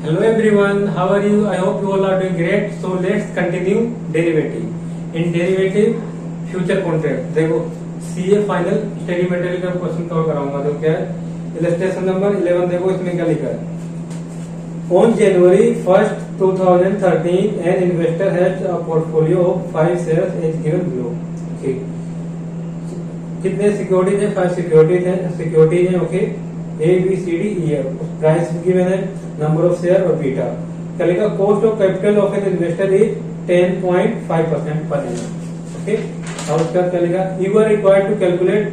Hello everyone, how are you? I hope you all are doing great. So let's continue derivative. In derivative, future contract. देखो CA final study material का question cover कराऊंगा। तो क्या है illustration number 11 देखो इसमें क्या लिखा है। On January 1st 2013 an investor has a portfolio of 5 shares as given below. ठीक, कितने सिक्योरिटीज है? 5 सिक्योरिटीज है। Okay, A B C D E F, price given है, नंबर ऑफ शेयर और बीटा। चलेगा cost of capital of an investor is 10.5% पर annum. Okay, और उसका चलेगा you are required to calculate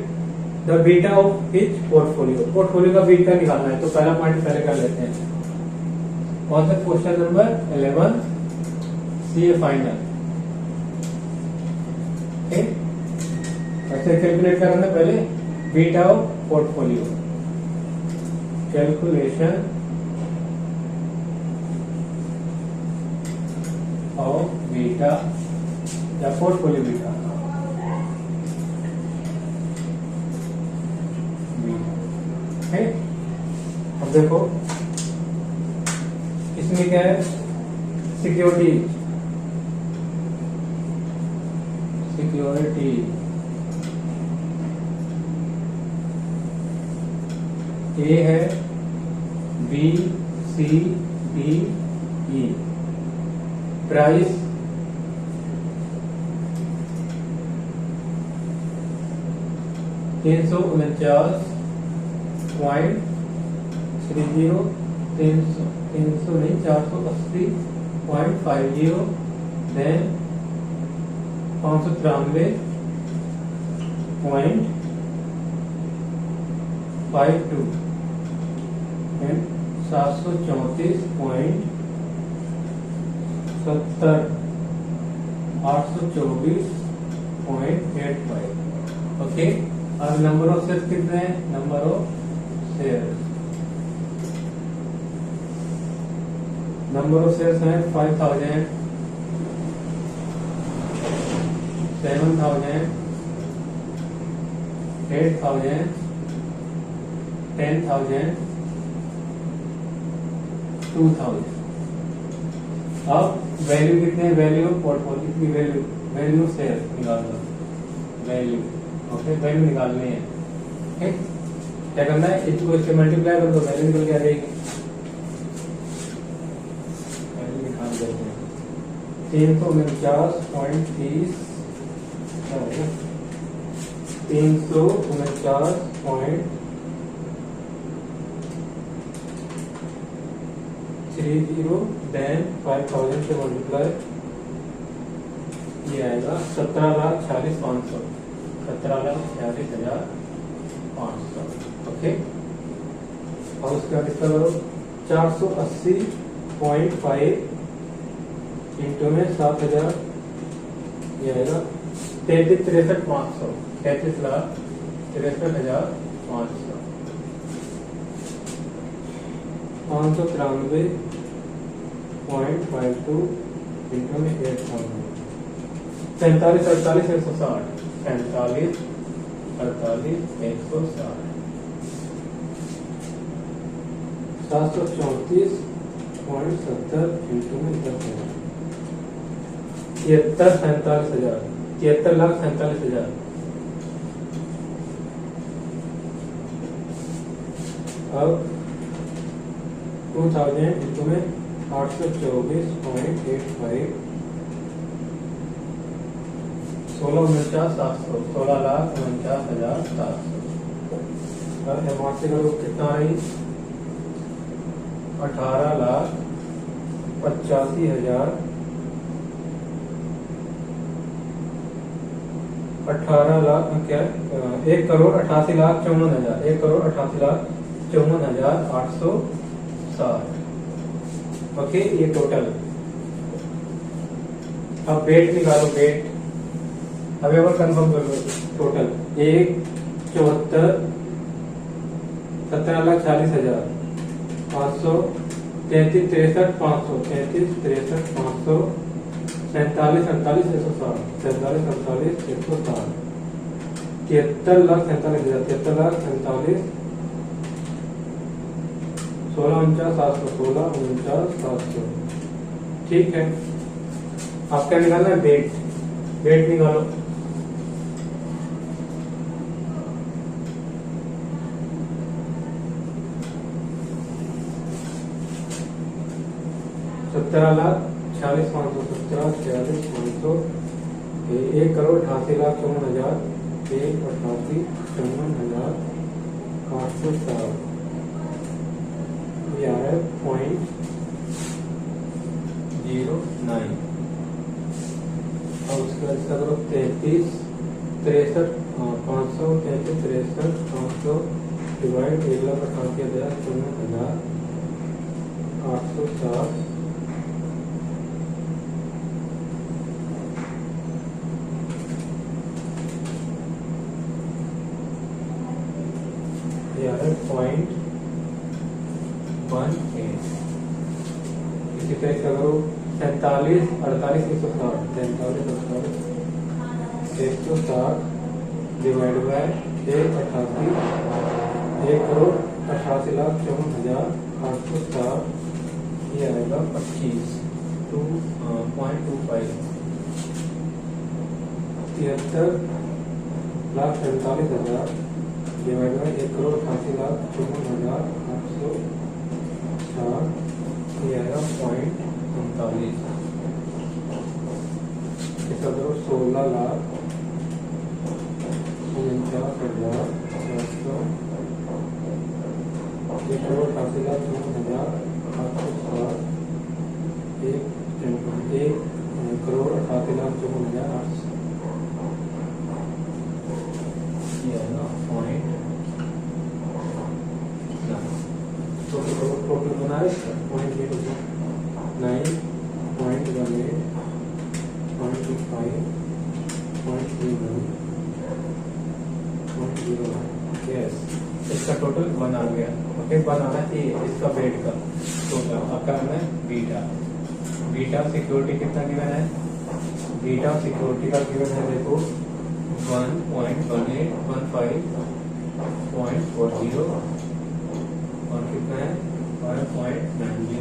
the beta of his portfolio. Portfolio का beta निकालना है। तो पहला पॉइंट पहले कर लेते हैं। कौन सा? Question number 11 CA final. ऐसे कैलकुलेट करना पहले beta of portfolio. Calculation of beta या पोर्टफोलियो बीटा। अब देखो इसमें क्या है? सिक्योरिटी ए है, B C D E, price $349.30, 300 नहीं 480.50, देन 593.52 एंड 734.70, 824.85। ओके, अब नंबर ऑफ शेयर्स कितने हैं? नंबर ऑफ शेयर्स हैं 5,000, 7,000, 8,000, 10,000, 2,000। अब वैल्यू कितने? वैल्यू पोर्टफोलियो की वैल्यू शेयर निकालना। वैल्यू ओके, वैल्यू निकालनी है। ठीक, क्या करना है? इसको इससे मल्टीप्लाई कर दो, वैल्यू निकल के आ जाएगी। 349.30, 349.30, देन 5,000 से मल्टीप्लाई, ये आएगा 17,46,500, 17,46,500। ओके, और उसका कितना करो? 480.5 इंटू में 7,000, ये आएगा 33,63,500, 33,63,500, 593.52 इंटू में 8,000, 45, 48, 160, 45, 48, 160, 734.70 इंटू में 10,000, 73,47,000, 73,47,000। अब 2,000 इंटू में 824.85, 16,49,700, 16,49,700। अमाउंट से करो कितना आई? 18,85,000, 18 लाख क्या? 1,88,54,000, 1,88,54,860। ओके, ये टोटल। अब बेट निकालो, बेट। अब एक बार कंफर्म कर लो टोटल। 1,74, 17,40,000, 500, 33,63,500, 33,63,500, 47,48,160, 47,48,160, 73,47,000, 73,47,000, 1649,700 ठीक है। आप क्या निकालना है, वेट, वेट निकालो। सत्रह लाख 46,500 1 करोड़ 88,54,000 1,88,54,807 11.09। और उसके बाद इसका करो 500 डिवाइड 1,88,54,807 11.18। इसी तरह से करो 47 48 160 डिवाइड बाय 1 करोड़ 88,54,807 ये आएगा 25 2.25 73,47,000 डिवाइड बाय 1 करोड़ 88,54,807 ये आएगा 0.39। इसका करो 16,49,700 1 करोड़ 88,54,807 1 करोड़ 88,54,800 ये है ना 0.9। तो टोटल बना है 0.9 0.18 0.25 0.31 0.01। यस, इसका टोटल 1 आ गया। ओके, 1 आना चाहिए इसका बेड का टोटल। अब करना है बीटा। बीटा सिक्योरिटी कितना गिवन है, बीटा सिक्योरिटी का गिवन है देखो 1.1815.40 और कितना है 1.90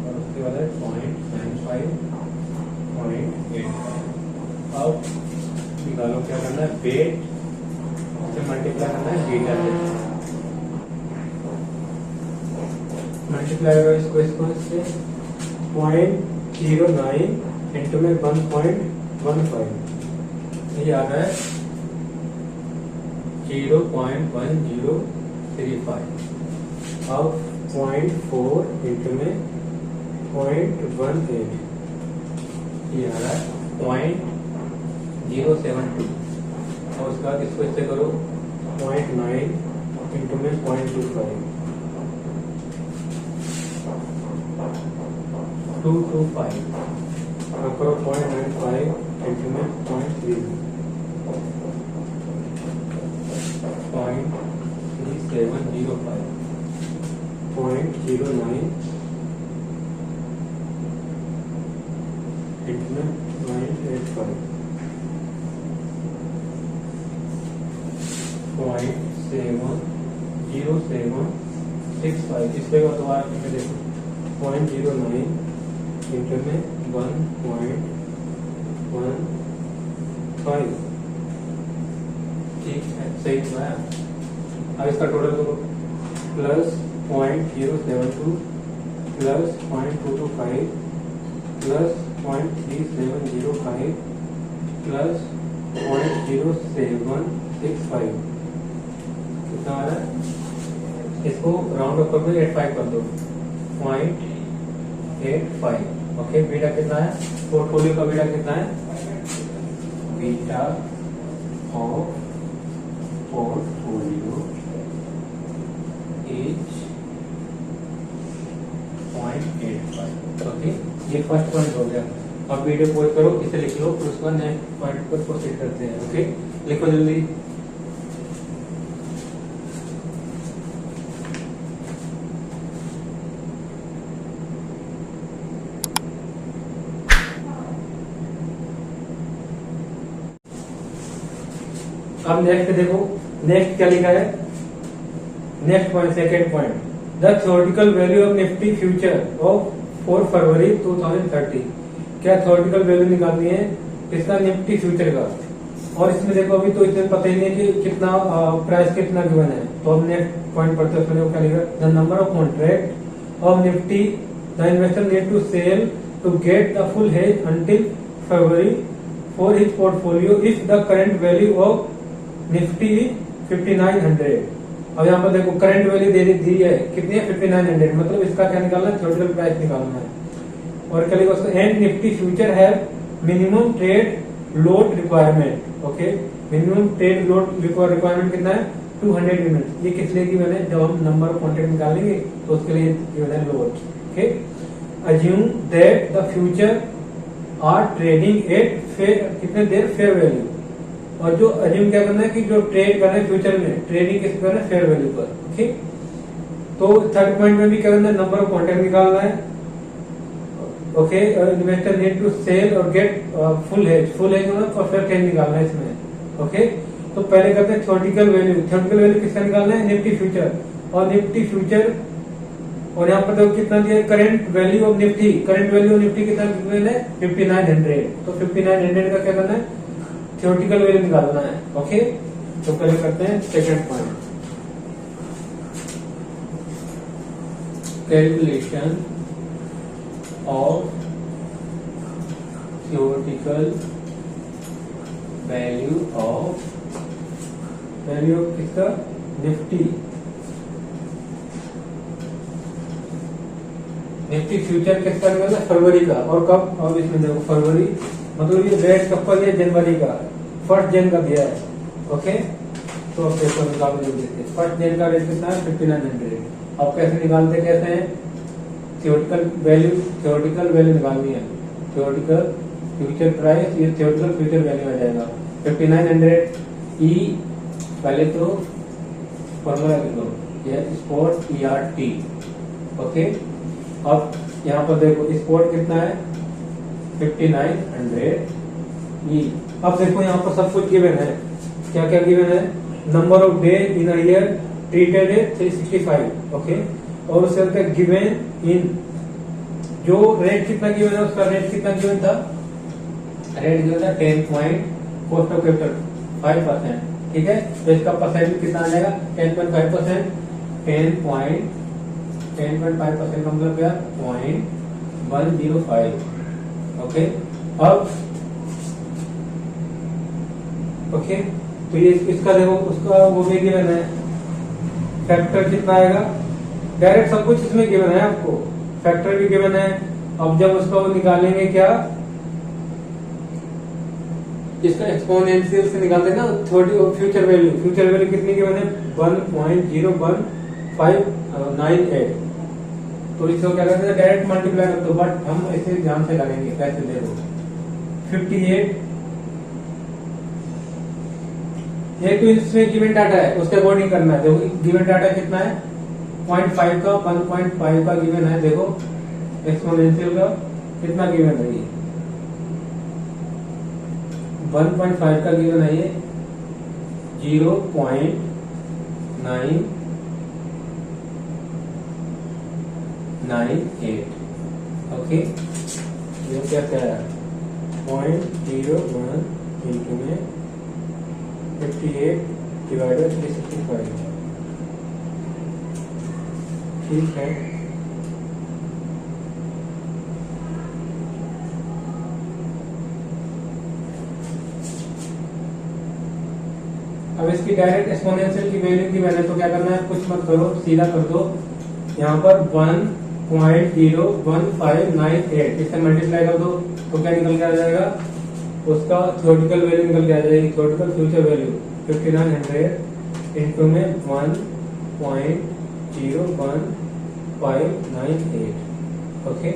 और उसके बाद है 0.95.85। अब निकालो क्या करना है, बेट से मल्टीप्लाई करना है बीटा से। मल्टीप्लाई होगा इसको इससे 0.09 इंटू में 1.15 ये आ रहा है 0.1035। अब 0.4 इंटू में 0.18 ये आ रहा है 0.072। और उसके बाद इसको इससे करो 0.9 इंटू में 0.25 225 और करो 0.95 इंटू में 0.3 0.3705 0.09 इंटू में 0.85 0.0765। इस पे दोबारा में देखो 0.09 इंटू में 1.15 ठीक है, सही तो है। अब इसका टोटल करो प्लस 0.072 प्लस 0.225 प्लस 0.3705 प्लस 0.0765 कितना आ रहा है, इसको राउंड अप कर दो 85 कर दो 0.85। ओके, बीटा कितना है, पोर्टफोलियो का बीटा कितना है, beta of portfolio is 0.85। Okay, ये फर्स्ट पॉइंट हो गया। अब वीडियो पॉज करो, इसे लिख लो, फिर उसका नेक्स्ट पॉइंट पर प्रोसीड करते हैं। ओके, लिखो जल्दी। अब नेक्स्ट देखो, नेक्स्ट क्या लिखा है, next point second point the theoretical value of Nifty future of 4 फरवरी 2030। क्या थ्योरेटिकल वैल्यू निकालनी है इसका निफ्टी फ्यूचर का। और इसमें देखो अभी तो इतना पता ही नहीं कि कितना प्राइस कितना गिवन है, तो हम नेक्स्ट पॉइंट पढ़ते हैं उसमें क्या लिखा, the number of contract of Nifty the investor need to sell to get the full hedge until February for his portfolio if the current value of Nifty 5900। अब यहाँ पर देखो करंट वैल्यू दी है कितनी है 5900, मतलब इसका क्या निकालना है, थ्योरेटिकल प्राइस निकालना है। और क्या लिखा उसका, and Nifty future have minimum trade load requirement. Okay, minimum trade load requirement कितना है 200 यूनिट। ये किस लिए गिवन है, जब हम नंबर ऑफ कॉन्ट्रैक्ट निकालेंगे तो उसके लिए गिवन है load. Okay, assume that the future are trading at fair, कितने देर फेयर वैल्यू। और जो अज्यूम क्या करना है कि जो ट्रेड करना है फ्यूचर में, ट्रेडिंग किस पर है, फेयर वैल्यू पर। ओके, तो थर्ड पॉइंट में भी क्या करना है, नंबर ऑफ कॉन्ट्रैक्ट निकालना है। Okay, investor need to sell और गेट फुल हेज मतलब परफेक्ट हेज निकालना है इसमें। ओके, तो पहले करते हैं थ्योरेटिकल वैल्यू। थ्योरेटिकल वैल्यू किसका निकालना है, निफ्टी फ्यूचर। और निफ्टी फ्यूचर, और यहाँ पर देखो कितना दिया, current value of Nifty, current value of Nifty कितना गिवन है 5900। तो 5900 का क्या करना है, थ्योरेटिकल वैल्यू निकालना है। ओके, तो पहले करते हैं second point, calculation of theoretical value of किसका, निफ्टी फ्यूचर किसका निकालना है, फरवरी का। और कब, अब इसमें देखो फरवरी मतलब ये डेट कब का दिया, जनवरी का, 1 जन का दिया है। ओके, तो अब पेपर निकाल देते, 1 जन का रेट कितना है 5900। अब कैसे निकालते, कैसे हैं, थ्योरेटिकल वैल्यू निकालनी है, थ्योरेटिकल फ्यूचर प्राइस, ये थ्योरेटिकल फ्यूचर वैल्यू आ जाएगा 5900 ई। पहले तो फॉर्मूला लिख लो, ये स्पॉट ERT। ओके, अब यहाँ पर देखो स्पॉट कितना है 5900 ई। अब देखो यहाँ पर सब कुछ गिवन है, क्या क्या गिवन है, number of day in a year, treated है 365। ओके, और उसके गिवन इन, जो रेट कितना गिवन है उसका रेट कितना गिवन था, रेट गिवन था 10 पॉइंट कॉस्ट ऑफ कैपिटल 5%। ठीक है, तो इसका परसेंट कितना आ जाएगा 10.5%। 10.5% का मतलब क्या, 0.105। ओके, अब ओके, तो ये इसका देखो उसका वो भी गिवन है, फैक्टर कितना आएगा, डायरेक्ट सब कुछ इसमें गिवन है आपको, फैक्टर भी गिवन है। अब जब उसका वो निकालेंगे क्या, इसका एक्सपोनेंशियल से निकालते हैं ना, फ्यूचर वैल्यू कितनी गिवन है 1.01598। तो इसको क्या करते हैं, डायरेक्ट मल्टीप्लाई कर दो, बट हम इसे ध्यान से करेंगे, कैसे देखो 58, ये तो इसमें गिवन डाटा है उसके अकॉर्डिंग करना है। देखो गिवन डाटा कितना है 0.5 का, 1.5 का गिवन है। देखो एक्सपोनेंशियल का कितना गिवन है, ये 1.5 का गिवन है, ये 0.998। ओके, ये क्या है 0.01 इंटू में 58 डिवाइडेड 365। ठीक है, अब इसकी डायरेक्ट एक्सपोनेंशियल की वैल्यू की मैंने तो क्या करना है, कुछ मत करो, सीधा कर दो। यहाँ पर 1.01598 इससे मल्टीप्लाई कर दो तो क्या निकल के आ जाएगा, उसका थ्योरेटिकल वैल्यू निकल के आ जाएगी, थ्योरेटिकल फ्यूचर वैल्यू 5900 इंटू में 1.01598। ओके,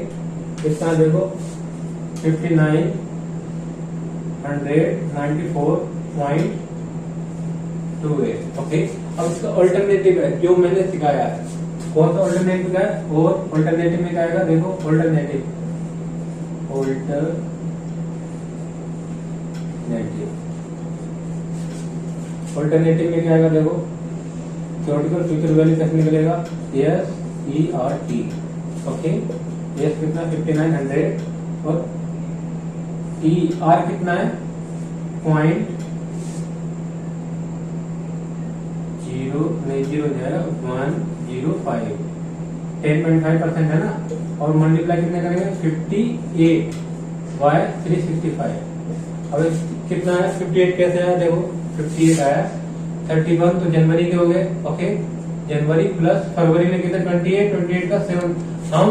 कितना देखो 5994.28। ओके, अब इसका ऑल्टरनेटिव है जो मैंने सिखाया है, कौन सा ऑल्टरनेटिव है, और ऑल्टरनेटिव में क्या आएगा, देखो ऑल्टरनेटिव में क्या आएगा, देखो थ्योरेटिकल फ्यूचर वैल्यू कैसे निकलेगा, यस ERT, ओके। एस कितना 5900 और ER कितना है 0.0 नहीं 0 है 105, 10.5% है ना, और मल्टीप्लाई कितने करेंगे 58 बाय 365। अब कितना है 58 कैसे आया, देखो 58 आया, 31 तो जनवरी के हो गए, ओके। जनवरी प्लस फरवरी में कितना 28 का 7, हम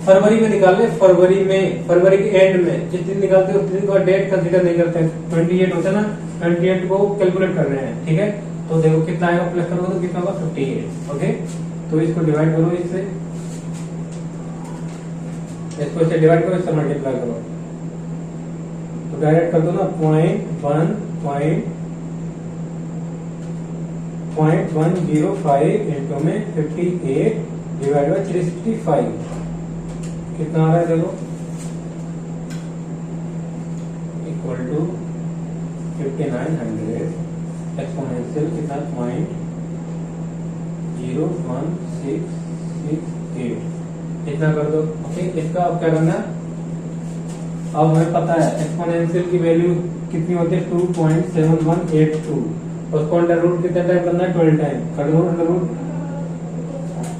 फरवरी में निकाल ले, फरवरी के एंड में जिस दिन निकालते हैं उस दिन का डेट कंसीडर नहीं करते हैं, 28 होता है ना, 28 को कैलकुलेट कर रहे हैं, ठीक है। तो देखो कितना आएगा, प्लस करोगे तो कितना होगा 58, ओके। तो इसको डिवाइड करो, इससे डिवाइड करो, इससे मल्टीप्लाई करो, तो डायरेक्ट कर दो ना 0.105 इंटू में 58 डिवाइड बाय 365 कितना आ रहा है, देखो इक्वल टू 5900 एक्सपोनेंशियल कितना 0.01668 इतना कर दो, ओके। इसका अब क्या करना है, अब हमें पता है एक्सपोनेंशियल की वैल्यू कितनी होती है 2.7182, उसको अंडर रूट कितने टाइम करना है 12 टाइम कर दो, अंडर रूट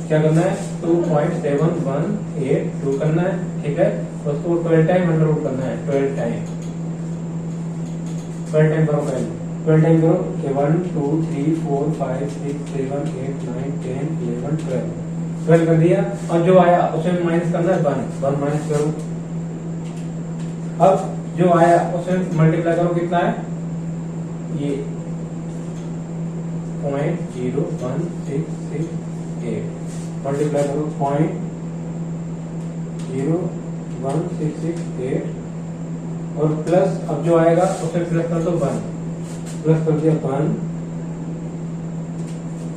क्या करना है 2.7182 करना है, ठीक है। उसको 12 टाइम अंडर रूट करना है, 12 टाइम करो, पहले 12 टाइम करो कि 1 2 3 4 5 6 7 8 9 10 11 12 कर दिया, और जो आया उसमें माइनस करना है 1 माइनस करो। अब जो आया उसमें मल्टीप्लाई करो, कितना है ये 0.01668 मल्टीप्लाई करो 0.01668 और प्लस अब जो आएगा उसमें प्लस कर दो 1, प्लस कर दिया 1,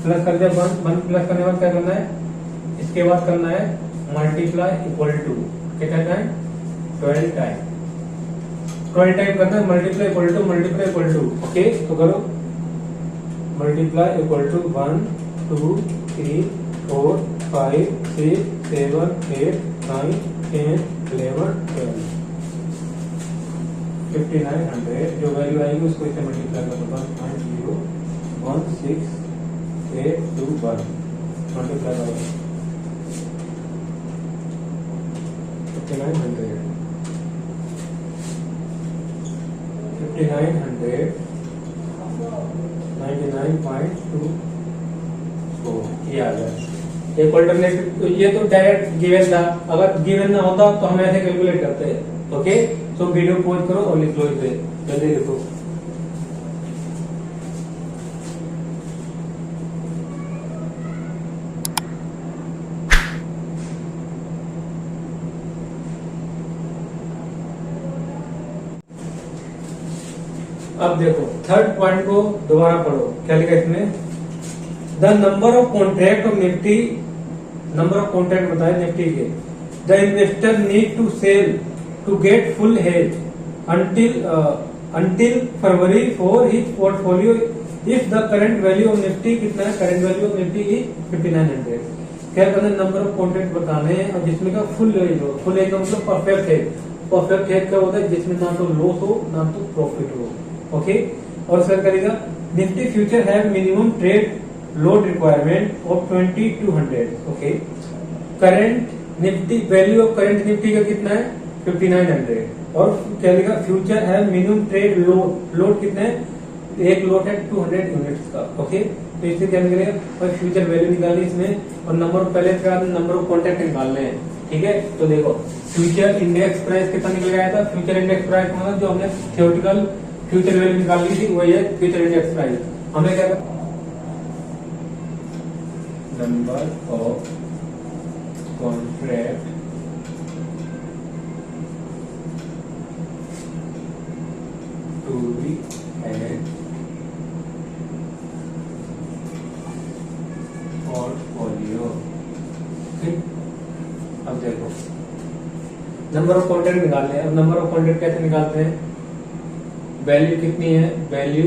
प्लस कर दिया 1 प्लस करने के बाद क्या करना है, इसके बाद करना है मल्टीप्लाई इक्वल टू क्या करना है 12 टाइम करना है, मल्टीप्लाई इक्वल टू, ओके। तो करो मल्टीप्लाई इक्वल टू 1 2 3 4 5 6 7 8 9 10 11 12 5900 जो वैल्यू आएगी उसको इसे मल्टीप्लाई कर दो 1.01681 मल्टीप्लाई करो 5900 99.24 ये आ गया एक अल्टरनेटिव। तो ये तो डायरेक्ट गिवन था, अगर गिवन ना होता तो हम ऐसे कैलकुलेट करते हैं, ओके। तो वीडियो पॉज करो और लिख लो इसे, जल्दी लिखो। अब देखो थर्ड पॉइंट को दोबारा पढ़ो, क्या लिखा इसमें, the number of contract of Nifty, number of contract बताए निफ्टी के, the investor need to sell to get full hedge until February for his portfolio if the current value of Nifty कितना है, current value of Nifty is 5900। क्या करना है, number of contract बताने हैं और जिसमें का फुल हेज हो, फुल हेज का मतलब परफेक्ट हेज। परफेक्ट हेज क्या होता है, जिसमें ना तो लॉस हो ना तो प्रॉफिट हो, ओके। और सर करेगा Nifty future have minimum trade load requirement of 2200, okay. Current Nifty value of current Nifty का कितना है 5900 और क्या लिखा फ्यूचर है मिनिमम ट्रेड लोड कितने है, एक लोड है 200 यूनिट्स का, ओके। तो इससे क्या निकलेगा, और फ्यूचर वैल्यू निकालनी इसमें, और नंबर ऑफ पहले नंबर ऑफ कॉन्ट्रैक्ट निकालने हैं, ठीक है। तो देखो फ्यूचर इंडेक्स प्राइस कितना निकल गया था, फ्यूचर इंडेक्स प्राइस मतलब जो हमने थियोरेटिकल फ्यूचर वैल्यू निकाली थी वही है फ्यूचर इंडेक्स प्राइस। हमें क्या number of contract to be added portfolio, ठीक। अब देखो नंबर ऑफ कॉन्ट्रैक्ट निकालने हैं। अब नंबर ऑफ कॉन्ट्रैक्ट कैसे निकालते हैं, वैल्यू कितनी है, वैल्यू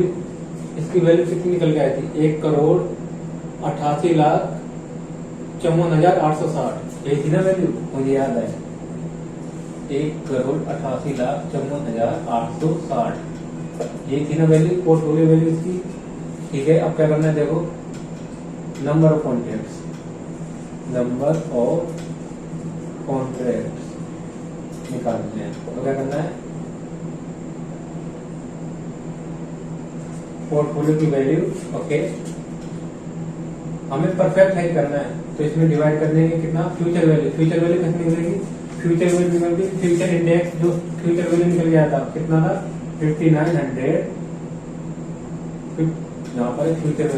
इसकी वैल्यू कितनी निकल के आई थी 1,88,00,000 54,860 यही थी ना वैल्यू, मुझे याद है 1,88,54,860 ये थी ना वैल्यू, पोर्टफोलियो वैल्यू इसकी। ठीक है, अब क्या करना है देखो, नंबर ऑफ कॉन्ट्रैक्ट्स निकालते हैं। तो क्या करना है, पोर्टफोलियो की वैल्यू, ओके, हमें परफेक्ट नहीं करना है तो इसमें डिवाइड कर देंगे कितना, फ्यूचर वैल्यू कितनी निकलेगी, फ्यूचर इंडेक्स जो फ्यूचर वैल्यू निकल गया था कितना था 5900, यहाँ पर फ्यूचर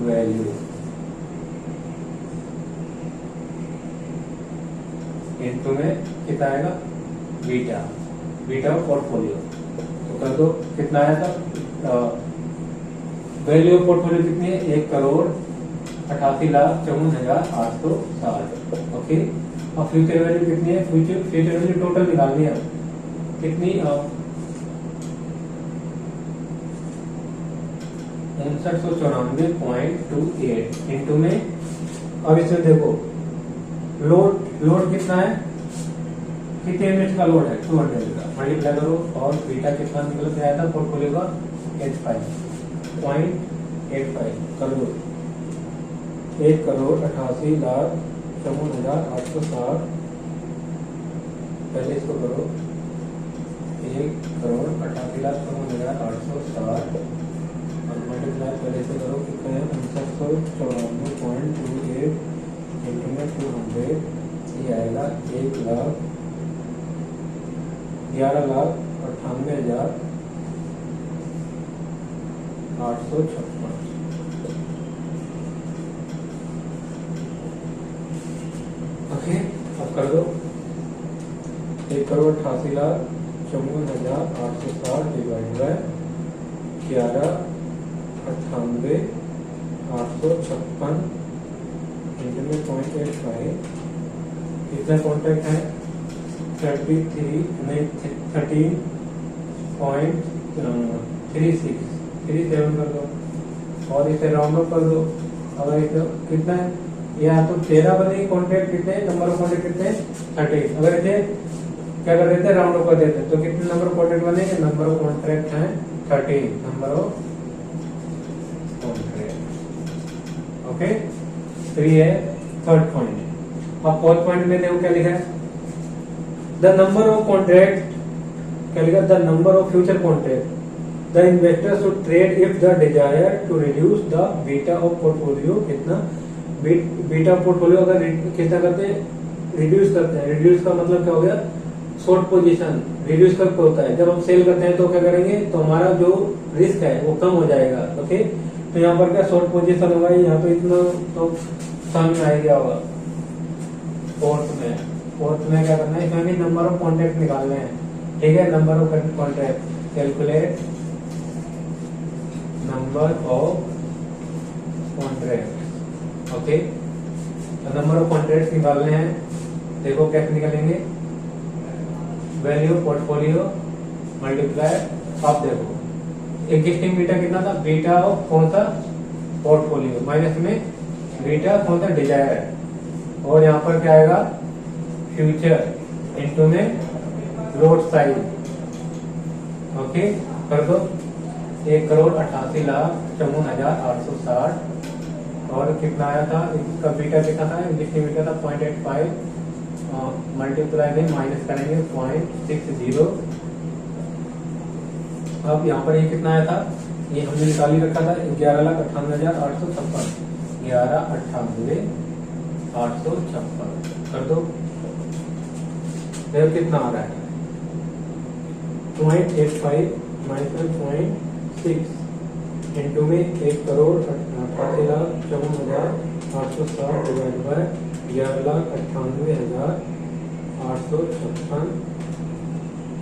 वैल्यू इनटू में कितना आएगा, बीटा ऑफ पोर्टफोलियो। तो कर दो, कितना आया था, वैल्यू ऑफ पोर्टफोलियो कितनी है, 1,88,54,860। ओके, अब फ्यूचर वैल्यू कितनी है, फ्यूचर वैल्यू टोटल निकालनी है कितनी, 5994.28 इंटू में, अब इसमें देखो लोड कितना है, कितने यूनिट का लोड है, 200 का, मल्टीप्लाई करो और बीटा कितना निकल के आया था पोर्टफोलियो का 85.85 कर दो, 1,88,54,860, पहले इसको करो, 1,88,54,860 और मल्टीप्लाई पहले से करो, कितना है 5994.28 इंटू में 200, ये आएगा 1,11,98,856। ओके, अब कर दो 1,88,54,860 डिवाइड बाय 11,98,856 इंटू में 0.85, कितना कॉन्ट्रैक्ट है 13.36 कर दो और इसे राउंड ऑफ कर दो। अगर इसे कितना है, या तो 13 बनेगी कॉन्ट्रैक्ट, कितने नंबर ऑफ कॉन्ट्रैक्ट कितने 30, अगर इसे क्या कर देते हैं राउंड ऑफ कर देते हैं तो कितने नंबर ऑफ कॉन्ट्रैक्ट बनेंगे, नंबर ऑफ कॉन्ट्रैक्ट है 30, नंबर ऑफ कॉन्ट्रैक्ट। ओके, तो ये है थर्ड पॉइंट। अब फोर्थ पॉइंट में देखो क्या लिखा है, द नंबर ऑफ कॉन्ट्रैक्ट, क्या लिखा, the number of future contract the investor should trade if the desire to reduce the beta of portfolio, कितना बीटा ऑफ पोर्टफोलियो अगर कितना करते हैं, रिड्यूस करते हैं, रिड्यूस का मतलब क्या हो गया, शॉर्ट पोजीशन रिड्यूस करके होता है, जब हम सेल करते हैं तो क्या करेंगे, तो हमारा जो रिस्क है वो कम हो जाएगा। ओके, तो यहाँ पर क्या शॉर्ट पोजीशन होगा, यहाँ पे इतना तो समझ आ गया होगा। फोर्थ में क्या करना है, इसमें भी नंबर ऑफ कॉन्ट्रैक्ट निकालने हैं। ठीक है, number of contract, calculate number of contract. Okay, number of contract निकालने हैं, देखो कैसे निकलेंगे, वैल्यू पोर्टफोलियो मल्टीप्लाई, अब देखो एग्जिस्टिंग बीटा कितना था, बीटा ऑफ कौन सा पोर्टफोलियो माइनस में बीटा कौन सा डिजायर, और यहाँ पर क्या आएगा फ्यूचर इनटू में लोड साइज। ओके, कर दो 1,88,54,860 और कितना आया था, इसका बीटा कितना था, एग्जिस्टिंग बीटा था 0.85, मल्टीप्लाई में माइनस करेंगे 0.60। अब यहाँ पर ये कितना आया था, ये हमने निकाली रखा था 11,98,856, 11,98,856 कर दो, देखो कितना आ रहा है 0.85 माइनस 0.6 इंटू में 1,88,54,860 डिवाइड बाय 11,98,856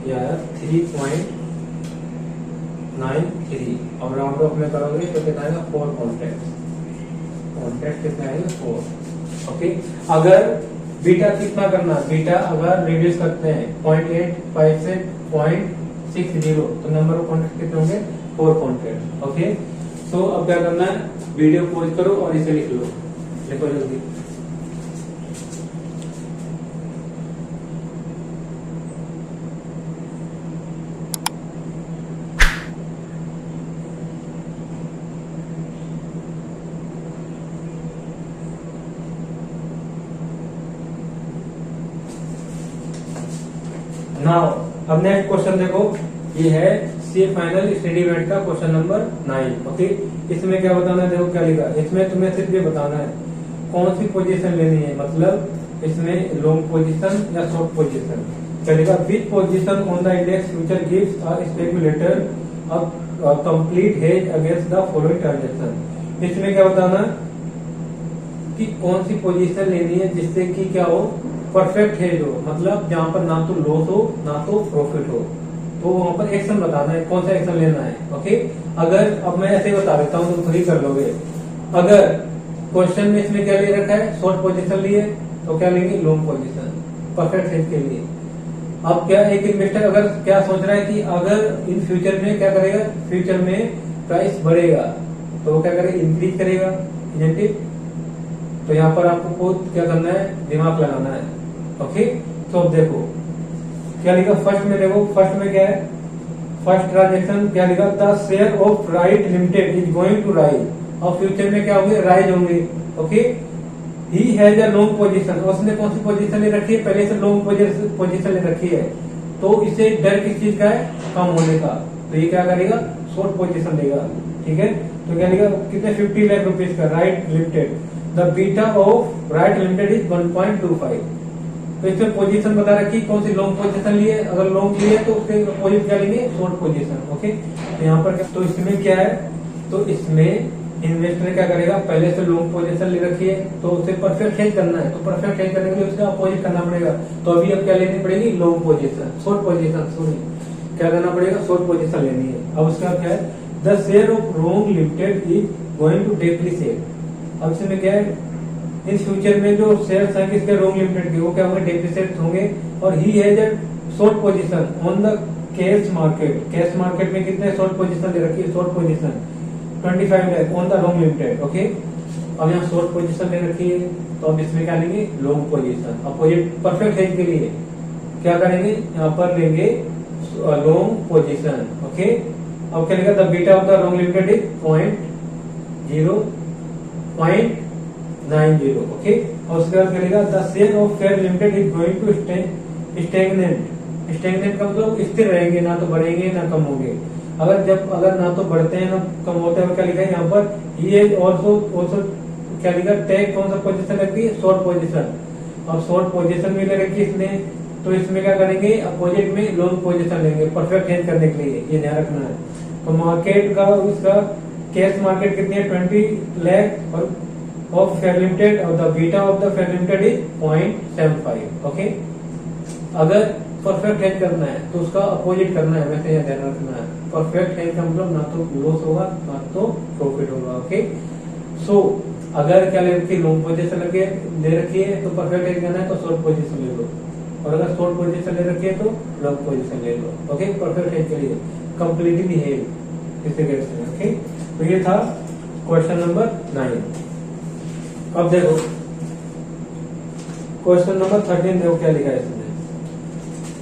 या 3.93। अब राउंड ऑफ में करोगे तो कितना आएगा, 4 कॉन्ट्रैक्ट कितना आएगा 4। ओके, अगर बीटा कितना करना, बीटा अगर रिड्यूस करते हैं 0.85 से 0.60 तो नंबर ऑफ कॉन्ट्रैक्ट कितने होंगे, 4 कॉन्ट्रैक्ट। ओके, सो अब क्या करना है, वीडियो पॉज करो और इसे लिख लो, लिखो जल्दी। नाउ अब नेक्स्ट क्वेश्चन देखो, ये है सी फाइनल स्टडी मेट का क्वेश्चन नंबर 9। ओके, इसमें क्या बताना है, देखो क्या लिखा, इसमें तुम्हें सिर्फ ये बताना है कौन सी पोजीशन लेनी है, मतलब इसमें लॉन्ग पोजीशन या शॉर्ट पोजीशन। क्या लिखा, which position on the index future gives a speculator a complete hedge against the following transaction. इसमें क्या बताना है कि कौन सी पोजीशन लेनी है जिससे कि क्या हो, परफेक्ट हेज हो, मतलब जहां पर ना तो लॉस हो ना तो प्रॉफिट हो। तो वहां पर एक्शन बताना है, कौन सा एक्शन लेना है। ओके, अगर अब मैं ऐसे बता देता हूँ, तुम खुद ही कर लोगे। अगर क्वेश्चन में इसमें क्या ले रखा है, शॉर्ट पोजीशन लिए, तो क्या लेंगे, लॉन्ग पोजीशन परफेक्ट हेज के लिए। अब क्या एक इन्वेस्टर अगर क्या सोच रहा है कि अगर इन फ्यूचर में क्या करेगा, फ्यूचर में प्राइस बढ़ेगा तो क्या करेगा, इंक्रीज करेगा, isn't it? तो यहाँ पर आपको खुद क्या करना है, दिमाग लगाना है। ओके, तो अब देखो क्या लिखा, फर्स्ट में देखो, फर्स्ट में क्या है, फर्स्ट ट्रांजेक्शन क्या लिखा, the share of right limited is going to rise, और फ्यूचर में क्या होंगे, राइज होंगे। Okay, he has a long position, उसने कौन सी पोजीशन ले रखी है, पहले से लॉन्ग पोजीशन ले रखी है, तो इसे डर किस चीज का है, कम होने का, तो ये क्या करेगा, शॉर्ट पोजीशन लेगा। ठीक है, तो क्या लिखा, कितने 50 लाख रुपीज का, right limited, the beta of right limited is 1.25। तो इसमें पोजीशन बता रखी, कौन सी लॉन्ग पोजीशन लिए, अगर लॉन्ग लिए तो उसके अपोजिट क्या लेंगे, शॉर्ट पोजीशन। ओके, तो यहाँ पर तो इसमें क्या है, तो इसमें इन्वेस्टर क्या करेगा, पहले से लॉन्ग पोजीशन ले रखी है तो उसे परफेक्ट हेज करना है, तो परफेक्ट हेज करने के लिए उसका अपोजिट करना पड़ेगा। तो अभी अब क्या लेनी पड़ेगी, long position, short position, sorry क्या करना पड़ेगा, शॉर्ट पोजीशन लेनी है। अब उसका क्या है, the share of wrong limited is going to depreciate. अब इसमें क्या है, इस फ्यूचर में जो शेयर्स हैं किसके, रोंग लिमिटेड के, वो क्या होंगे, डेप्रिसिएट होंगे। और ही has a short position on the cash market, cash market में कितने शॉर्ट पोजीशन ले रखी है, short position 25 lakh on the long limited. Okay, अब यहाँ शॉर्ट पोजीशन ले रखी है, तो अब इसमें क्या लेंगे, long position. Opposite perfect hedge के लिए क्या करेंगे, यहाँ पर लेंगे लॉन्ग पोजीशन। ओके, अब क्या लिखा, the beta of the long limited is 0.90। Okay, और उसके बाद क्या लिखा, the share of fair limited is going to stagnant. Stagnant का मतलब स्थिर रहेंगे, ना तो बढ़ेंगे ना कम होंगे। अगर ना तो बढ़ते हैं ना कम होते हैं, क्या लिखा है यहाँ पर, ये ऑल्सो क्या लिखा, टेक कौन सा पोजीशन रखी है, शॉर्ट पोजीशन। अब शॉर्ट पोजीशन भी ले रखी है इसने, तो इसमें क्या करेंगे, अपोजिट में लॉन्ग पोजीशन लेंगे परफेक्ट हेज करने के लिए, ये ध्यान रखना है। तो मार्केट का उसका कैश मार्केट कितनी है, 20 लाख, और ऑफ फेयर लिमिटेड, और the beta of the fair limited is 0.75। Okay, अगर परफेक्ट हेज करना है तो उसका अपोजिट करना है, वैसे ध्यान रखना है। परफेक्ट हेज का मतलब ना तो लॉस होगा ना तो प्रॉफिट होगा। ओके, सो अगर क्या ले रखी, लॉन्ग पोजीशन ले रखी है तो परफेक्ट हेज करना है तो शॉर्ट पोजीशन ले लो, और अगर शॉर्ट पोजीशन ले रखी है तो लॉन्ग पोजीशन ले लो। ओके, परफेक्ट हेज के लिए कंप्लीटली हेज इसे कहते हैं। ओके, तो ये था क्वेश्चन नंबर 9। अब देखो क्वेश्चन नंबर 13, देखो क्या लिखा है इसमें,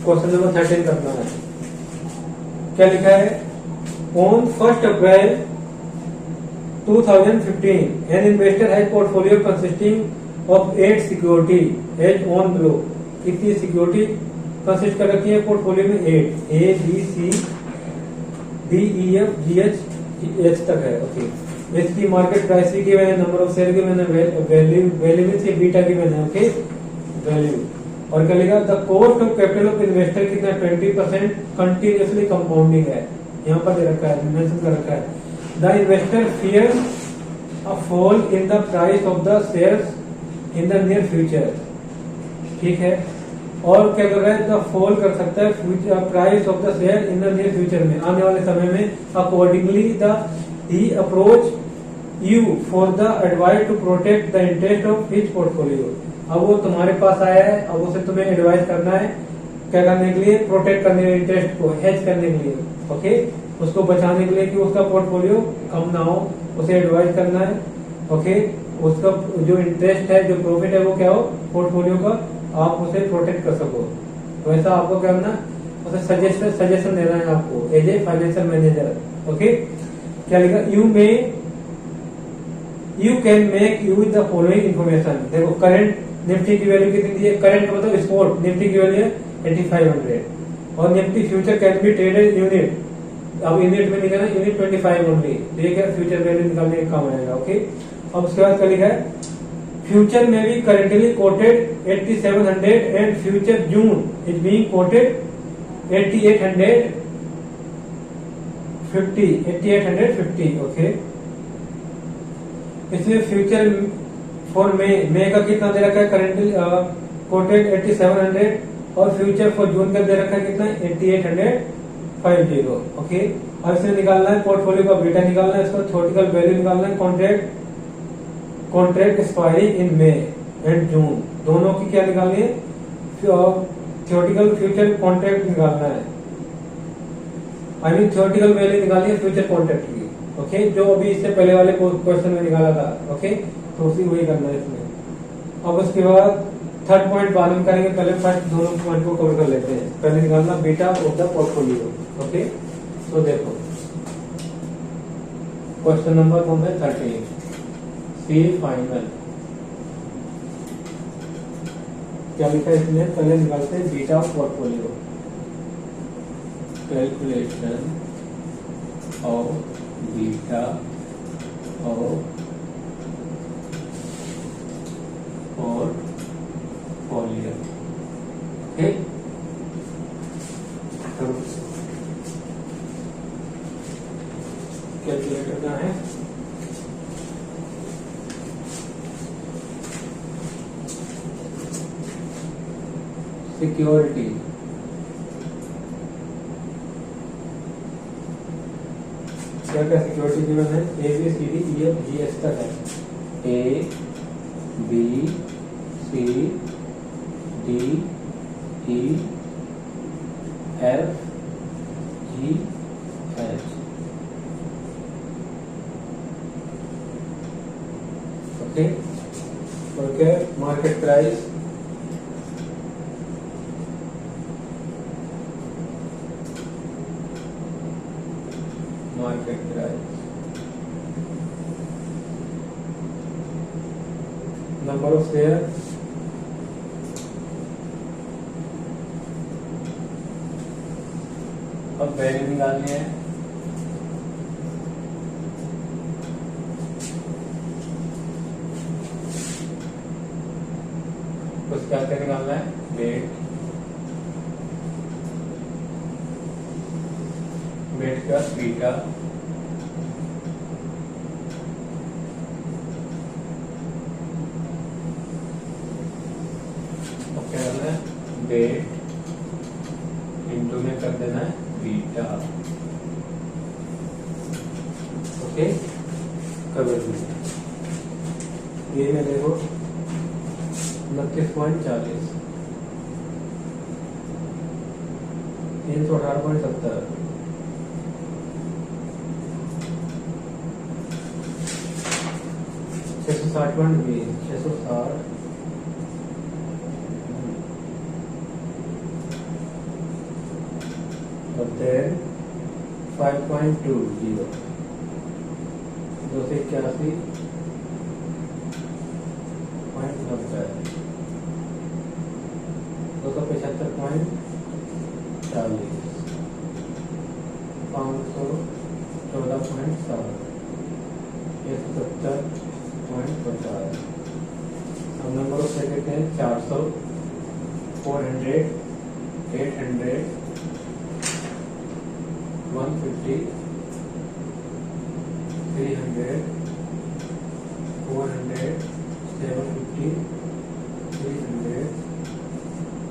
क्वेश्चन नंबर 13 करना है। क्या लिखा है, on 1 April 2015 an investor has portfolio consisting of 8 security as on below. कितनी सिक्योरिटी कंसिस्ट कर रखी है पोर्टफोलियो में, 8, A B C D E F G H तक है। ओके, इसकी मार्केट प्राइस की मैंने, नंबर ऑफ शेयर की मैंने, वैल्यू से बीटा की मैंने। ओके, वैल्यू, और क्या लिखा, the cost of capital of investor कितना, 20% कंटिन्यूसली कंपाउंडिंग है, यहाँ पर दे रखा है, मेंशन कर रखा है। The investor fears a fall in the price of the shares in the near future. ठीक है, और क्या कर रहा है, द फॉल कर सकता है future price of the share in the near future में, आने वाले समय में। Accordingly the he approach you for the advice to protect the interest of his portfolio. अब वो तुम्हारे पास आया है, अब उसे तुम्हें एडवाइस करना है क्या करने के लिए, प्रोटेक्ट करने के लिए, इंटरेस्ट को हेज करने के लिए। ओके, उसको बचाने के लिए कि उसका पोर्टफोलियो कम ना हो, उसे एडवाइज करना है। ओके, उसका जो इंटरेस्ट है, जो प्रॉफिट है वो क्या हो पोर्टफोलियो का, आप उसे प्रोटेक्ट कर सको, वैसा आपको करना, उसे सजेशन देना है आपको as a financial manager. Okay, क्या लिखा, you can make use the following information. देखो करंट निफ्टी की वैल्यू कितनी दी है, करंट मतलब स्पॉट निफ्टी की वैल्यू है 8500 और Nifty future can be traded unit, अब यूनिट में निकालना, यूनिट 25 ओनली, तो ये क्या फ्यूचर वैल्यू निकालने का काम आएगा। ओके, अब उसके बाद क्या लिखा है, फ्यूचर में भी currently coated 8700 and future June is being coated 8850। Okay, इसमें फ्यूचर फॉर मे का कितना दे रखा है, करेंटली कोटेड 8700 और फ्यूचर फॉर जून का दे रखा है कितना 8850। ओके, और इसमें निकालना है पोर्टफोलियो का बीटा निकालना है, इसका थ्योरेटिकल वैल्यू निकालना है, contract expiring in may and June, दोनों की क्या निकालनी है, थ्योरेटिकल फ्यूचर कॉन्ट्रैक्ट निकालना है, आई मीन थ्योरेटिकल वैल्यू निकालनी है फ्यूचर कॉन्ट्रैक्ट की। ओके, जो अभी इससे पहले वाले क्वेश्चन में निकाला था। ओके, तो उसी वही करना है इसमें। अब उसके बाद थर्ड पॉइंट बाद में करेंगे, पहले फर्स्ट दोनों पॉइंट को कवर कर लेते हैं। पहले निकालना beta of the portfolio. Okay, तो देखो क्वेश्चन नंबर 13, सी फाइनल क्या लिखा है इसमें, पहले निकालते हैं beta of portfolio, calculation of beta of portfolio. Okay, calculate करना है, सिक्योरिटी, क्या क्या सिक्योरिटी गिवन है, A B C D E F G H तक है, A B C D E F G H. Okay, और क्या market price, market price, number of share, अब वैल्यू निकालनी है, उसका क्या निकालना है, वेट, वेट का बीटा, और क्या करना है, वेट इंटू में कर देना है बीटा। ओके, कर ये में देखो 29.40, 318.70, 660.20, 660, और देन 5.20, 281.90, 275.40, 514.7, 170.50। अब नंबर ऑफ सेकंड है 400, 400, 800, 150, 300, 400, 750, 300,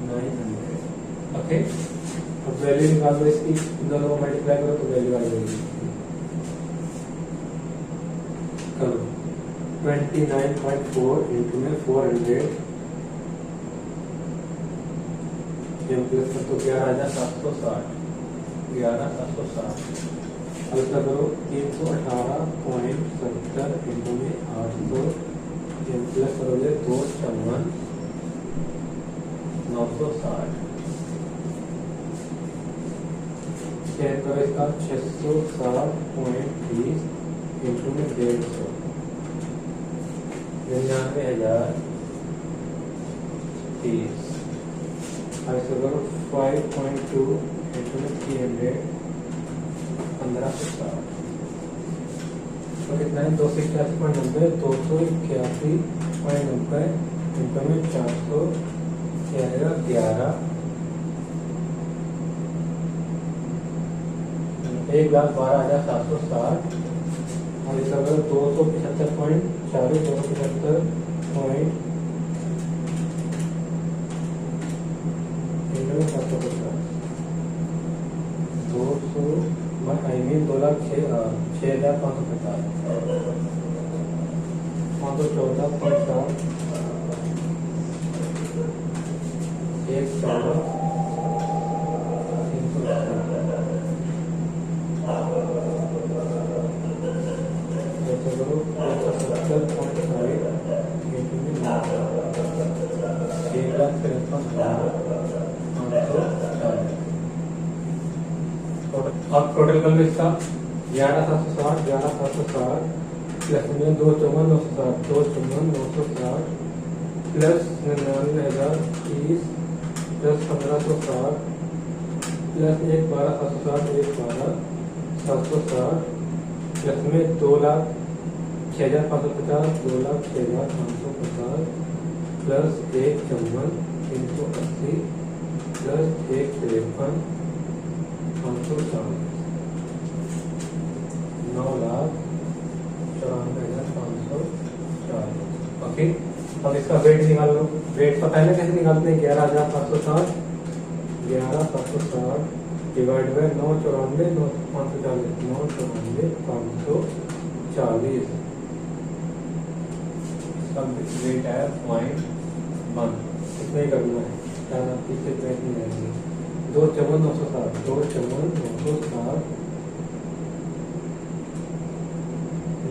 900। ओके, अब वैल्यू निकाल दो इसकी, दोनों को मल्टीप्लाई करो तो वैल्यू आ जाएगी। करो 29.4 इंटू में 400 प्लस तो 11,760, 11,760 हल्का करो 318.70 इंटू में 800 प्लस करोगे 254,960 शेयर करो इसका 660.30 इंटू में 150 99,030 ऐसे करो 5.2 इंटू में 300 1560 तो कितना है 281.90 281.90 इंटू में 400 क्या आएगा 11 1,12,760 और इसका अगर 275.40 275 2,06,550 514.7 114 अब टोटल कर लो इसका 11,760 11,760 प्लस में 254,960 254,960 प्लस 99,030 प्लस 1,560 प्लस 1,12,760 प्लस में 2,06,550 2,06,550 प्लस 154,380 प्लस 153,540 9,94,540 ओके। अब इसका वेट निकाल लो। वेट पता है ना कैसे निकालते हैं 11,760 डिवाइड बाय 994,540 इसका वेट है 0.1 इतना ही करना है ज़्यादा पीछे वेट नहीं रहेंगे 254,960 254,960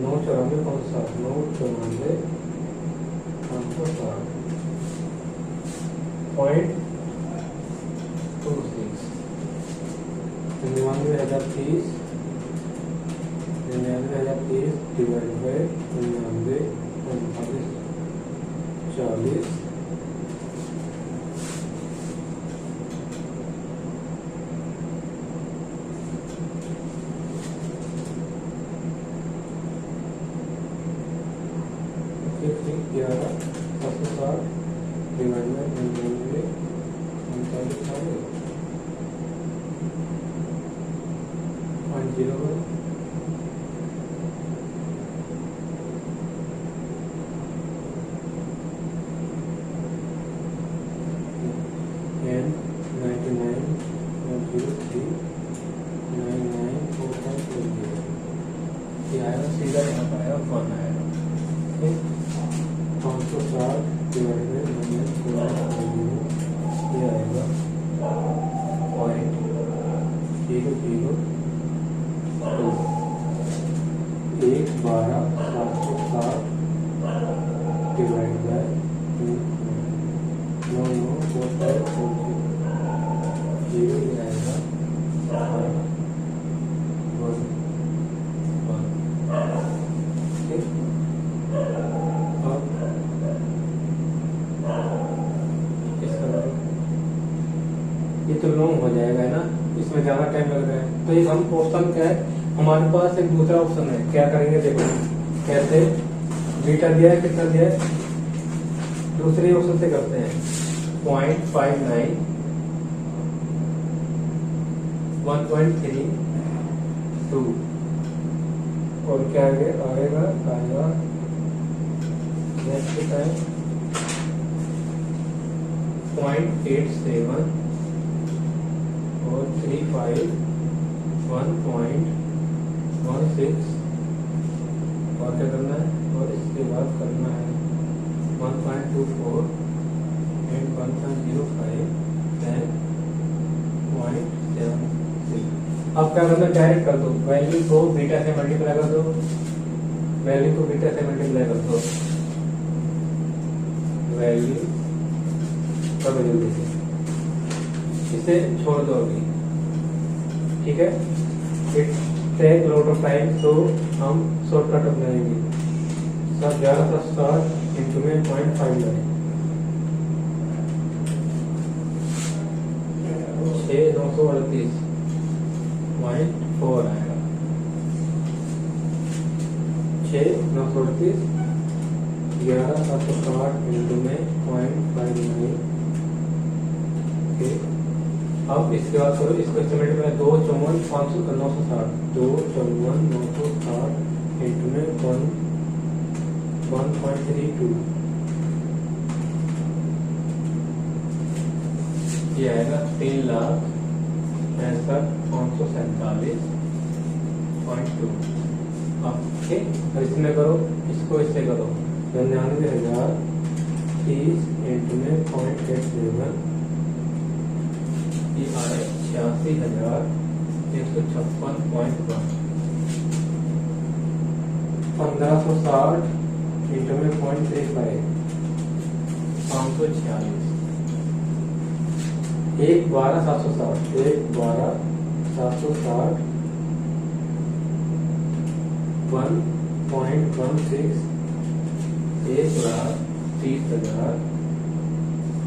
994,560 0.26 99,030 divide by 99,45 11,760 divide by 99,45 and 99.03 ये आएगा सीधा यहाँ पर आएगा 1 आएगा ठीक 560 डिवाइड बाय 9 ये आएगा 0.002 1,12,760 डिवाइड बाय 9,945 0 आएगा 1 ठीक। अब ये तो लॉन्ग हो जाएगा है ना इसमें ज्यादा टाइम लग रहा है तो ये हम ऑप्शन क्या है हमारे पास एक दूसरा ऑप्शन है क्या करेंगे देखो कैसे बीटा दिया है कितना दिया है दूसरे ऑप्शन से करते हैं 0.59 1.32 और क्या आएगा नेक्स्ट टाइम 0.87 और 35 1.16 और क्या करना है और इसके बाद करना है 1.24 and 1.05 then 0.76 अब क्या करना, डायरेक्ट कर दो, वैल्यू को बीटा से मल्टीप्लाई कर दो, वैल्यू को बीटा से मल्टीप्लाई कर दो, वैल्यू कर दो जल्दी से, इसे छोड़ दो अभी, ठीक है। It take lot of time, तो हम शॉर्टकट अपनाएंगे। सब 1160 इंटू में 0.59, 6,938.4 आएगा, 6,938, 11,760 इंटू में 0.59। अब इसके बाद करो, इसको एस्टिमेट में 254,960, 254,960 इंटू में 1.32, ये आएगा 3,65,547.2। अब ठीक, और इसमें करो, इसको इससे करो, 99,030 इंटू में 0.87, ये आ रहा है 86,156.1। 1,560 इंटू में 0.35, 546। 1,12,760, 1,12,760, 1.16,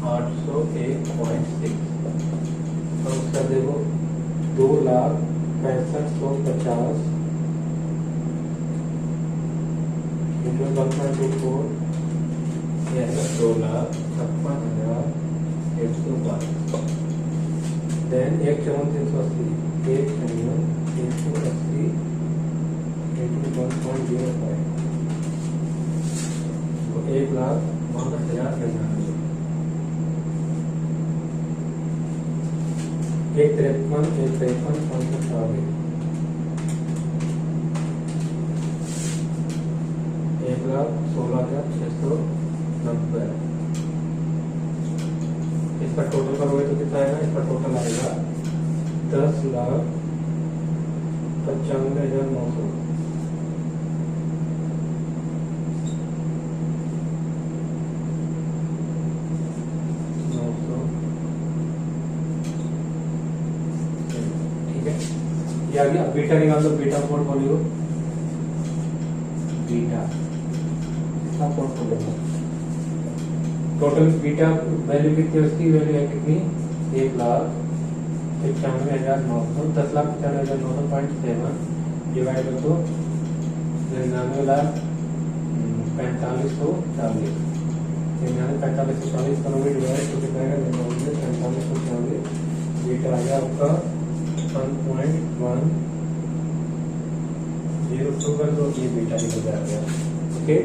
1,30,801.6। और उसका देखो 2,65,150 इंटू 1.24, ये है 2,56,112। देन 1,54,380, 1,54,380 इंटू 1.05, तो 1,52,099। 1,53,540, 1,16,690। इसका टोटल करोगे तो कितना आएगा, इसका टोटल आएगा 10,95,900। ठीक है, ये आ गया। बीटा निकाल दो, बीटा पोर्टफोलियो, बीटा इसका पोर्टफोलियो। टोटल बीटा वैल्यू कितनी, उसकी वैल्यू है कितनी, 1,95,900, 10,95,900.7 डिवाइड कर दो 99,45,40, 99,45,40 करोगे डिवाइड तो कितना आएगा, 45,40। बीटा आ गया आपका 1.102 कर दो, ये बीटा निकल जाएगा। ओके,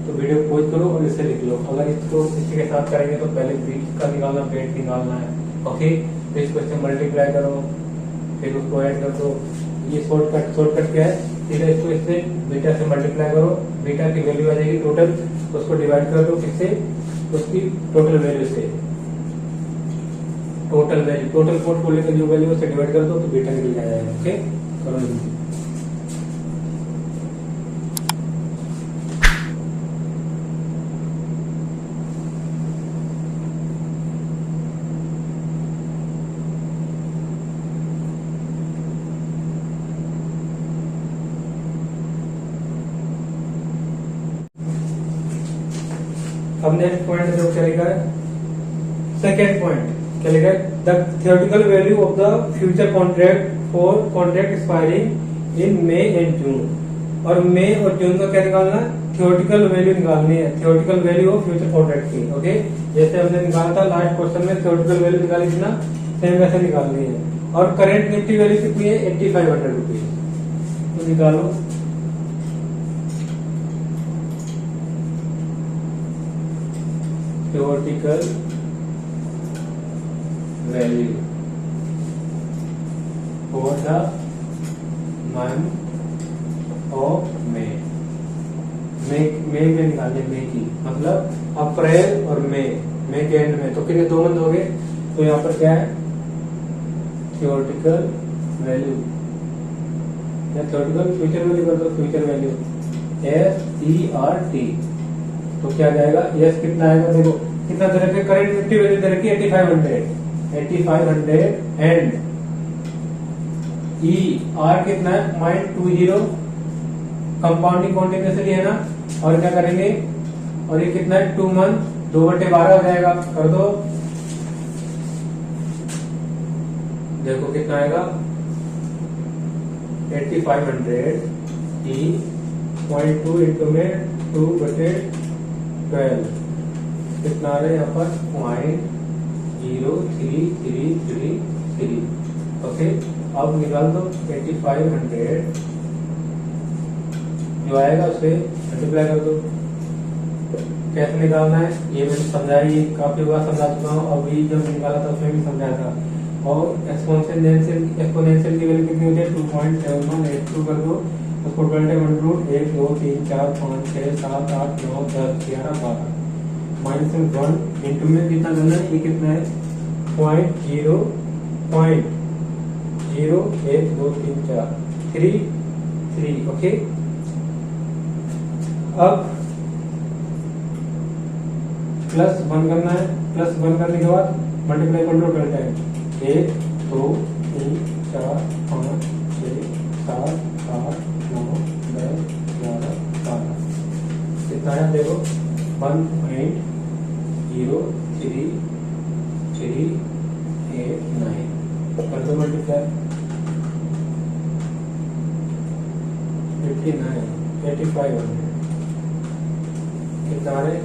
तो वीडियो पोज करो और इसे लिख लो। अगर इसको इसी के साथ करेंगे तो पहले बीट का निकालना, वेट निकालना है। ओके, तो इसको इससे मल्टीप्लाई करो, फिर उसको ऐड कर दो। ये शॉर्टकट क्या है, सीधा इसको इससे बीटा से मल्टीप्लाई करो, बीटा की वैल्यू आ जाएगी टोटल, उसको डिवाइड कर दो किससे, उसकी टोटल वैल्यू से, टोटल वैल्यू, टोटल पोर्टफोलियो की जो वैल्यू उससे डिवाइड कर दो तो बीटा निकल जाएगा। ओके, करो जल्दी। अब नेक्स्ट पॉइंट जो क्या लिखा है, सेकेंड पॉइंट क्या लिखा है, the theoretical value of the future contract for contract expiring in May and June. और मई और जून का क्या निकालना है, थियोरेटिकल वैल्यू निकालनी है, theoretical value of future contract की। ओके, जैसे हमने निकाला था लास्ट क्वेश्चन में, थियोरेटिकल वैल्यू निकाली थी ना, सेम वैसे निकालनी है। और करेंट निफ्टी वैल्यू कितनी है, 8,500 रुपीज, तो निकालो। theoretical value for the month of May में निकालने, मई की मतलब अप्रैल और मई के एंड में, तो कितने 2 मंथ हो गए। तो यहाँ पर क्या है, थियोरेटिकल वैल्यू या थ्योरेटिकल फ्यूचर वैल्यू कर दो, फ्यूचर वैल्यू SERT, तो क्या जाएगा यस कितना आएगा, देखो कितना दे रखे, करेंट निफ्टी वैल्यू दे रखी 8500 एंड ER कितना है -20, कंपाउंडिंग कॉन्टिन्यूसली है ना, और क्या करेंगे, और ये कितना है 2 मंथ, 2/12 हो जाएगा, कर दो, देखो कितना आएगा 8500 E 0.2 इंटू में 2/12 कितना आ रहा है यहाँ पर 0.0333, ओके। अब निकाल दो 8500 जो आएगा उसे मल्टीप्लाई कर दो। कैसे निकालना है ये मैंने समझाई, काफी बार समझा चुका हूँ, अभी जब निकाला था उसमें भी समझाया था। और एक्सपोनेंशियल की वैल्यू कितनी होती है 2.7182 कर दो, उसको 20 1 2 3 4 5 6 7 8 9 10 11 12 -1 इंटू में कितना करना है, ये कितना है 0.0123 3 ओके। अब +1 करना है, +1 करने के बाद मल्टीप्लाई कर दो 12 टाइम, 1 2 3 4 5 6 7 8 9 10 11 12 कितना है देखो 1.03389 कर दो मल्टीप्लाई 59 8500 कितना है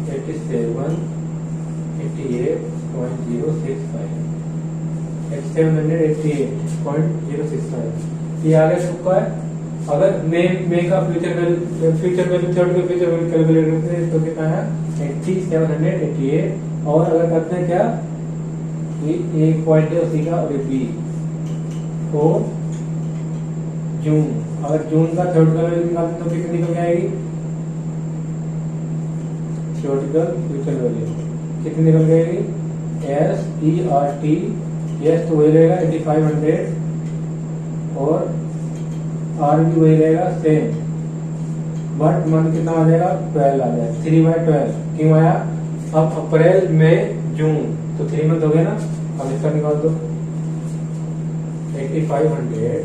87.065 ये आगे सबका है। अगर मे का फ्यूचर वैल्यू कैलकुलेट करते हैं तो कितना है 8788, और अगर करते हैं क्या एक पॉइंट है उसी का, और बी को जून, अगर जून का थ्योरेटिकल वैल्यू निकालते तो कितनी निकल जाएगी, थ्योरेटिकल फ्यूचर वैल्यू कितनी निकल जाएगी SERT, यस तो वही रहेगा 8500 और R भी वही रहेगा सेम, बट मन कितना आ जाएगा 12 आ जाएगा, 3/12 क्यों आया, अब अप्रैल मई जून तो 3 मंथ हो गए ना। अब इसका निकाल दो 8500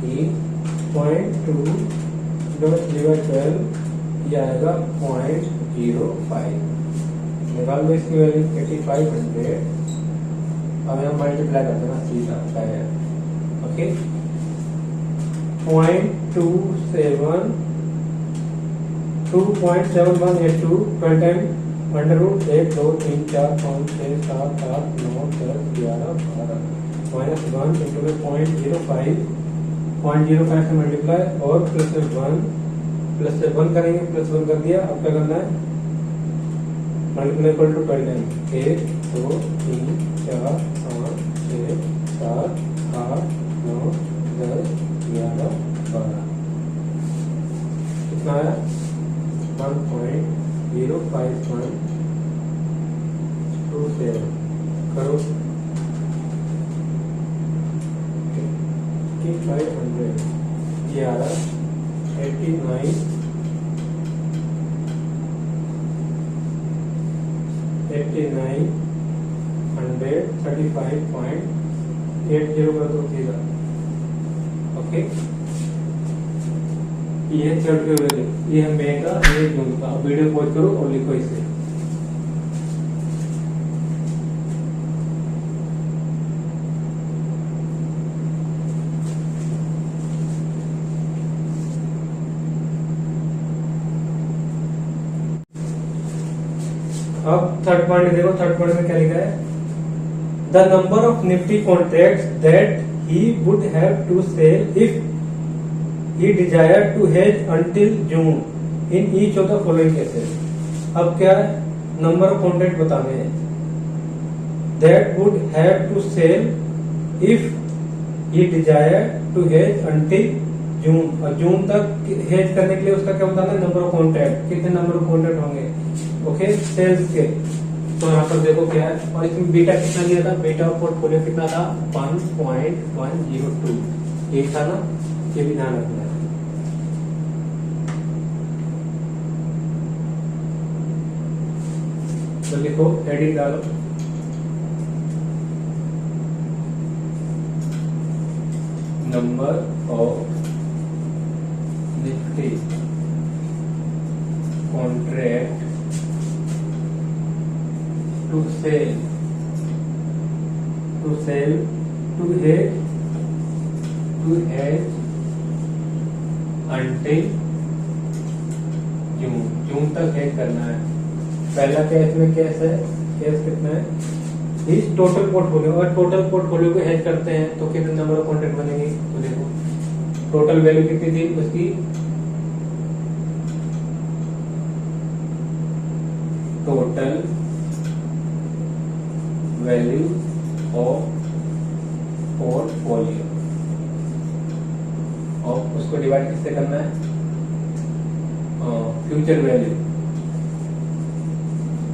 की 0.2/3/12 ये आएगा 0.05, निकाल दो इसकी वैल्यू 8500। अब हम मल्टीप्लाई कर देना सीधा डायरेक्ट, ओके 2.7182 12 टाइम √ 1 2 3 4 5 6 7 8 9 10 11 12 -1 इंटू में 0.05 से मल्टीप्लाई और +1 करेंगे, +1 कर दिया। अब क्या करना है मल्टीप्लाई इक्वल टू 12 टाइम 1 2 3 4 5 6 7 8 9 10 11 12 कितना आया 1.05127 करो 8500 ये आ रहा 8935.80 कर दो सीधा, ओके। ये थ्योरेटिकल वैल्यू, ये है मई का, ये जून का। अब वीडियो पॉज करो और लिखो इसे। अब थर्ड पॉइंट देखो, थर्ड पॉइंट में क्या लिखा है, the number of Nifty contracts that he would have to sell if he desired to hedge until June in each of the following cases। अब क्या है नंबर ऑफ कॉन्ट्रैक्ट बताने हैं, that would have to sell if he desired to hedge until June, और जून तक hedge करने के लिए उसका क्या बताना है नंबर ऑफ कॉन्ट्रैक्ट, कितने नंबर ऑफ कॉन्ट्रैक्ट होंगे, ओके सेल्स के। तो यहाँ पर देखो क्या है, और इसमें बीटा कितना दिया था, बीटा ऑफ पोर्टफोलियो कितना था 1.102 ये था ना, ये भी ध्यान रखना है। तो लिखो हेडिंग डालो, number of Nifty contract to sell to hedge until जून तक हेज करना है। पहला केस में केस है, केस कितना है इस टोटल पोर्टफोलियो, और टोटल पोर्टफोलियो को हेज करते हैं तो कितने नंबर ऑफ कॉन्ट्रैक्ट बनेंगे। तो देखो टोटल वैल्यू कितनी थी उसकी, टोटल वैल्यू ऑफ पोर्टफोलियो, और उसको डिवाइड किससे करना है, future value.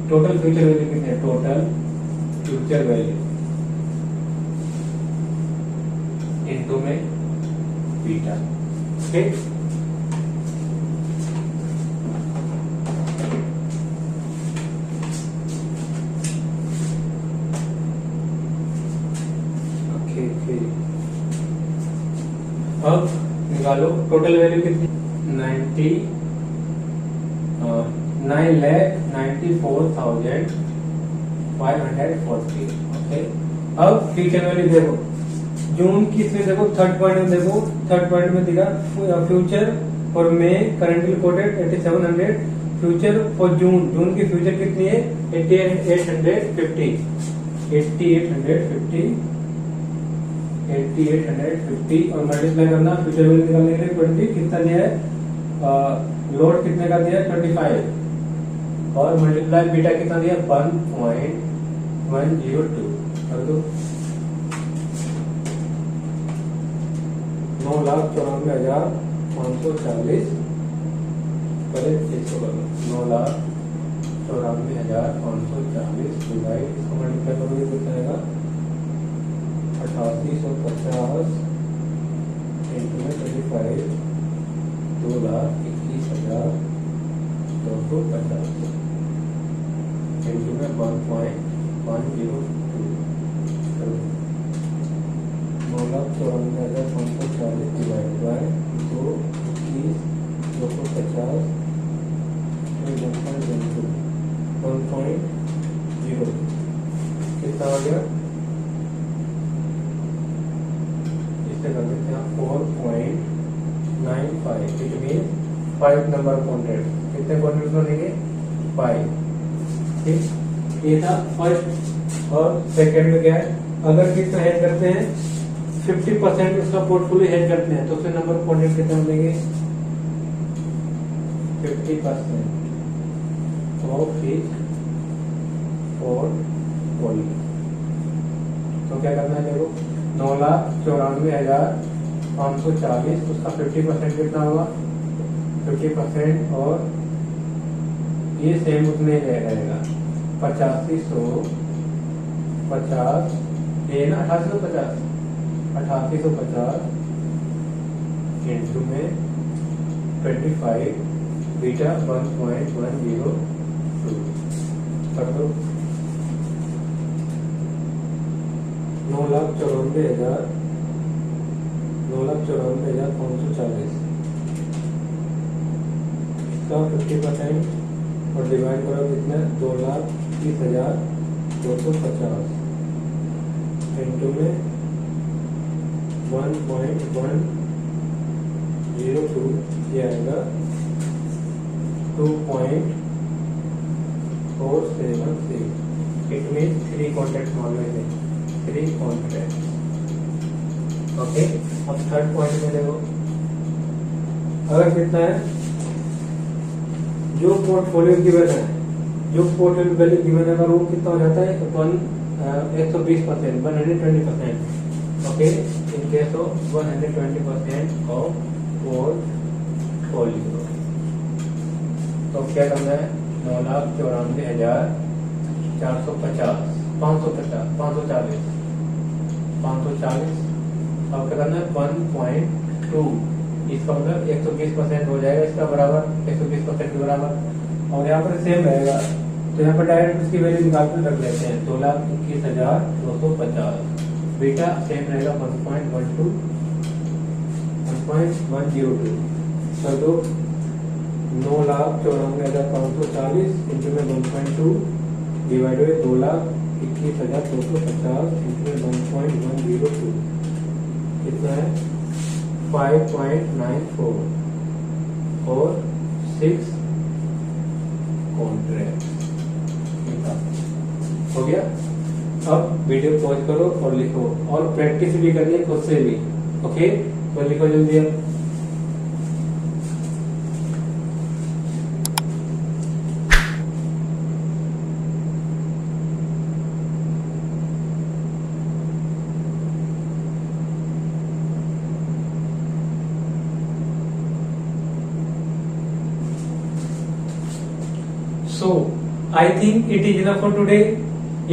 Total future value कितनी है, टोटल फ्यूचर वैल्यू इनटू में बीटा। ओके, अब निकालो टोटल वैल्यू कितनी, 9,94,540। ओके, अब फ्यूचर वैल्यू देखो, जून की इसमें देखो थर्ड पॉइंट में, देखो थर्ड पॉइंट में दिखा future for may currently coated 8700, future for जून की फ्यूचर कितनी है 8850 और मल्टीप्लाई करना फ्यूचर वैल्यू निकालने के लिए 20 कितना दिया है, लोड कितने का दिया है 25, और मल्टीप्लाई बीटा कितना दिया 1.102 कर दो। 9,94,540 पहले 9,94,540 डिवाइड, इसको मल्टीप्लाई करोगे तो जाएगा 8850 इंटू में 25, 2,21,250 इंटू में 1.102, 9,94,540 डिवाइड बाय 2,21,250 1.0 कितना हो गया, इससे कर देते हैं 4.95, इट मीन 5 नंबर कॉन्ट्रैक्ट। कितने कॉन्ट्रैक्ट बनेंगे 5। ठीक, ये था फर्स्ट। और सेकंड में क्या है, अगर कितना हेज करते हैं 50% उसका पोर्टफोलियो हेज करते हैं तो उसके नंबर ऑफ कॉन्ट्रैक्ट कितने बनेंगे 50% ऑफ हिज पोर्टफोलियो। तो क्या करना है, देखो 9,94,540 उसका 50% कितना होगा 50%, और ये सेम उतने ही रहेगा 8550, ये ना 8850 इंटू में 25 बीटा 1.102 कर दो। 9,94,540 इसका 50% और डिवाइड करो कितना 2,30,250 इंटू में 1.102, ये आएगा 2.476। इट मीन 3 कॉन्ट्रैक्ट ऑलवेज है, 3 कॉन्ट्रैक्ट। ओके, अब थर्ड पॉइंट में देखो, अगर कितना है जो पोर्टफोलियो गिवन है, जो पोर्टफोलियो वैल्यू गिवन है, अगर वो कितना हो जाता है 120%, 120%। Okay, in case of 120% of portfolio, तो क्या करना है 9,94,540 540 अब क्या करना है 1.102 टू, इसका मतलब 120% हो जाएगा इसका बराबर, 120% के बराबर। और यहाँ पर सेम रहेगा, तो यहाँ पर डायरेक्ट उसकी वैल्यू निकाल कर रख लेते हैं, 2,21,250। बीटा सेम रहेगा 1.102 कर दो, 9,94,540 इंटू में 1.2 डिवाइड बाई 2,21,250 इंटू में 1.102 कितना है 5.94 और 6 कॉन्ट्रैक्ट। हो गया। अब वीडियो पॉज करो और लिखो, और प्रैक्टिस भी करनी है खुद से भी। ओके, तो लिखो जल्दी अब। So, I think it is enough for today.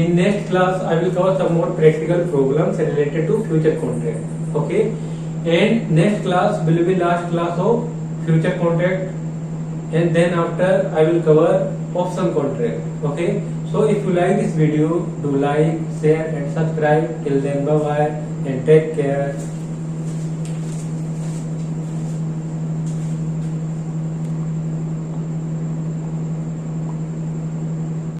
In next class, I will cover some more practical problems related to future contract. Okay, and next class will be last class of future contract, and then after I will cover option contract. Okay, so if you like this video, do like, share, and subscribe. Till then, bye bye and take care.